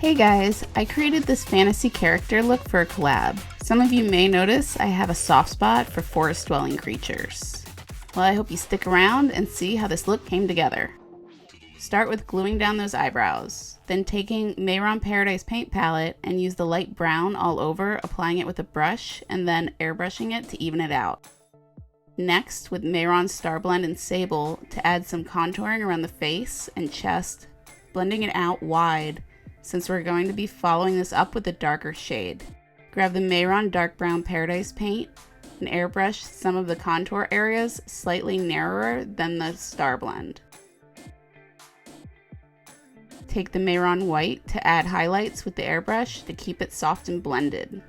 Hey guys, I created this fantasy character look for a collab. Some of you may notice I have a soft spot for forest-dwelling creatures. Well, I hope you stick around and see how this look came together. Start with gluing down those eyebrows, then taking Mehron Paradise paint palette and use the light brown all over, applying it with a brush and then airbrushing it to even it out. Next, with Mehron Starblend and Sable to add some contouring around the face and chest, blending it out wide since we're going to be following this up with a darker shade. Grab the Mehron Dark Brown Paradise paint and airbrush some of the contour areas slightly narrower than the Starblend. Take the Mehron White to add highlights with the airbrush to keep it soft and blended.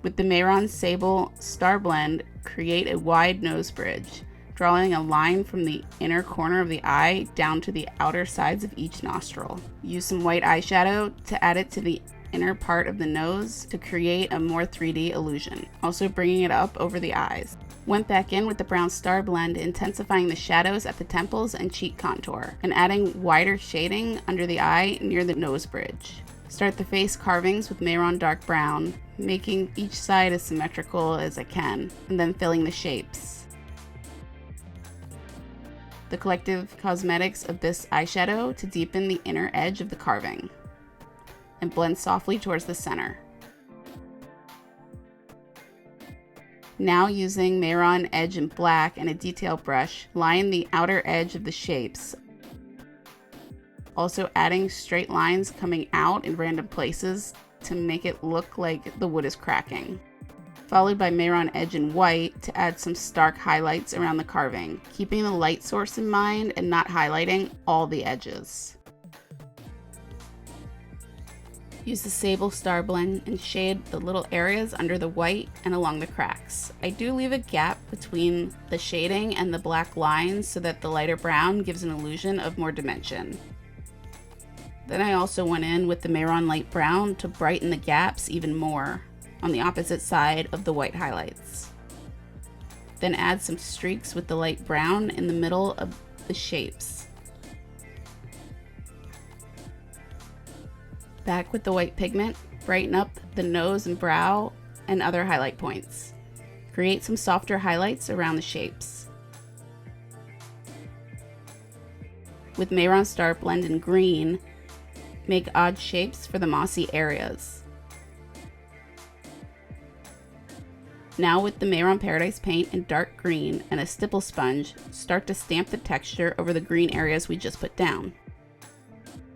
With the Mehron Sable Starblend, create a wide nose bridge, drawing a line from the inner corner of the eye down to the outer sides of each nostril. Use some white eyeshadow to add it to the inner part of the nose to create a more 3D illusion, also bringing it up over the eyes. Went back in with the brown Starblend, intensifying the shadows at the temples and cheek contour, and adding wider shading under the eye near the nose bridge. Start the face carvings with Mehron Dark Brown, making each side as symmetrical as I can, and then filling the shapes. The Collective Cosmetics Abyss eyeshadow to deepen the inner edge of the carving, and blend softly towards the center. Now using Mehron Edge in black and a detail brush, line the outer edge of the shapes, also adding straight lines coming out in random places to make it look like the wood is cracking. Followed by Mehron Edge in white to add some stark highlights around the carving, keeping the light source in mind and not highlighting all the edges. Use the Sable Starblend and shade the little areas under the white and along the cracks. I do leave a gap between the shading and the black lines so that the lighter brown gives an illusion of more dimension. Then I also went in with the Mehron Light Brown to brighten the gaps even more on the opposite side of the white highlights. Then add some streaks with the light brown in the middle of the shapes. Back with the white pigment, brighten up the nose and brow and other highlight points. Create some softer highlights around the shapes. With Mehron Starblend in green, make odd shapes for the mossy areas. Now with the Mehron Paradise paint in dark green and a stipple sponge, start to stamp the texture over the green areas we just put down.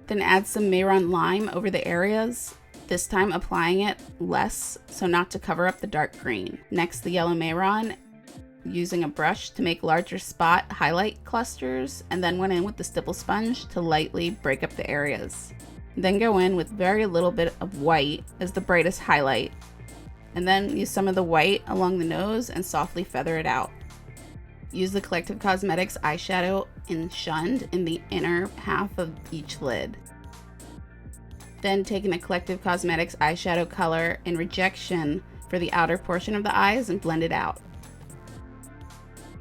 Then add some Mehron Lime over the areas, this time applying it less so not to cover up the dark green. Next, the yellow Mehron, using a brush to make larger spot highlight clusters, and then went in with the stipple sponge to lightly break up the areas. Then go in with very little bit of white as the brightest highlight, and then use some of the white along the nose and softly feather it out. Use the Collective Cosmetics eyeshadow in Shunned in the inner half of each lid. Then taking the Collective Cosmetics eyeshadow color in Rejection for the outer portion of the eyes and blend it out.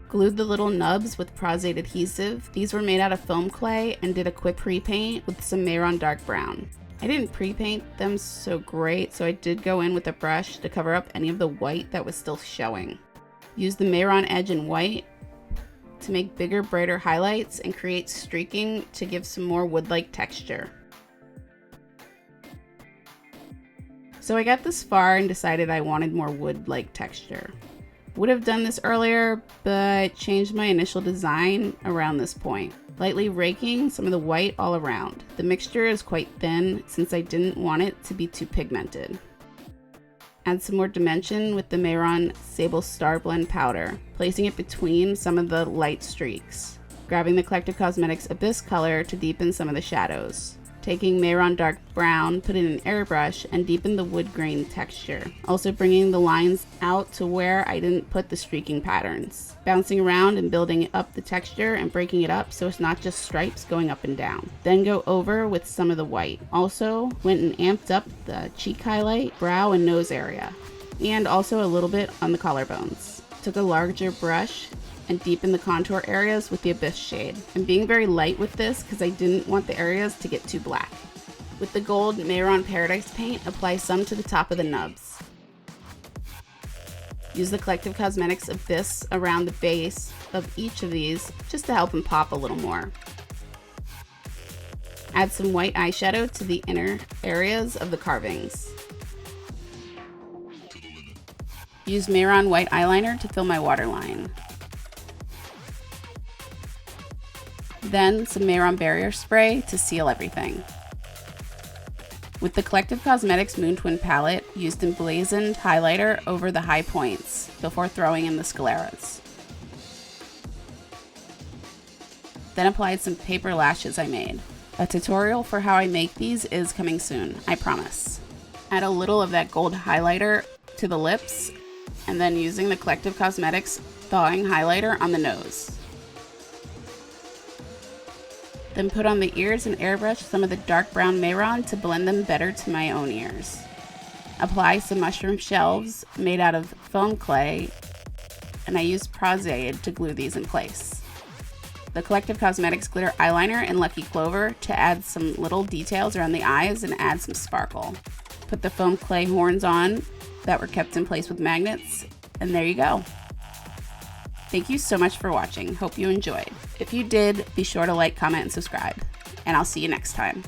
Glued the little nubs with Pros-Aide adhesive. These were made out of foam clay and did a quick pre-paint with some Mehron Dark Brown. I didn't pre-paint them so great, so I did go in with a brush to cover up any of the white that was still showing. Use the Mehron Edge in white to make bigger, brighter highlights and create streaking to give some more wood-like texture. So I got this far and decided I wanted more wood-like texture. Would have done this earlier, but changed my initial design around this point, lightly raking some of the white all around. The mixture is quite thin since I didn't want it to be too pigmented. Add some more dimension with the Mehron Sable Starblend powder, placing it between some of the light streaks. Grabbing the Collective Cosmetics Abyss color to deepen some of the shadows. Taking Mehron Dark Brown, put in an airbrush and deepen the wood grain texture. Also bringing the lines out to where I didn't put the streaking patterns. Bouncing around and building up the texture and breaking it up so it's not just stripes going up and down. Then go over with some of the white. Also went and amped up the cheek highlight, brow and nose area, and also a little bit on the collarbones. Took a larger brush and deepen the contour areas with the Abyss shade. I'm being very light with this because I didn't want the areas to get too black. With the gold Mehron Paradise paint, apply some to the top of the nubs. Use the Collective Cosmetics Abyss around the base of each of these just to help them pop a little more. Add some white eyeshadow to the inner areas of the carvings. Use Mehron white eyeliner to fill my waterline. Then some Mehron barrier spray to seal everything. With the Collective Cosmetics Moon Twin palette, used emblazoned highlighter over the high points before throwing in the scaleras. Then applied some paper lashes I made. A tutorial for how I make these is coming soon, I promise. Add a little of that gold highlighter to the lips, and then using the Collective Cosmetics thawing highlighter on the nose. Then put on the ears and airbrush some of the dark brown Mehron to blend them better to my own ears. Apply some mushroom shelves made out of foam clay, and I used Pros-Aide to glue these in place. The Collective Cosmetics glitter eyeliner in Lucky Clover to add some little details around the eyes and add some sparkle. Put the foam clay horns on that were kept in place with magnets, and there you go. Thank you so much for watching. Hope you enjoyed. If you did, be sure to like, comment, and subscribe. And I'll see you next time.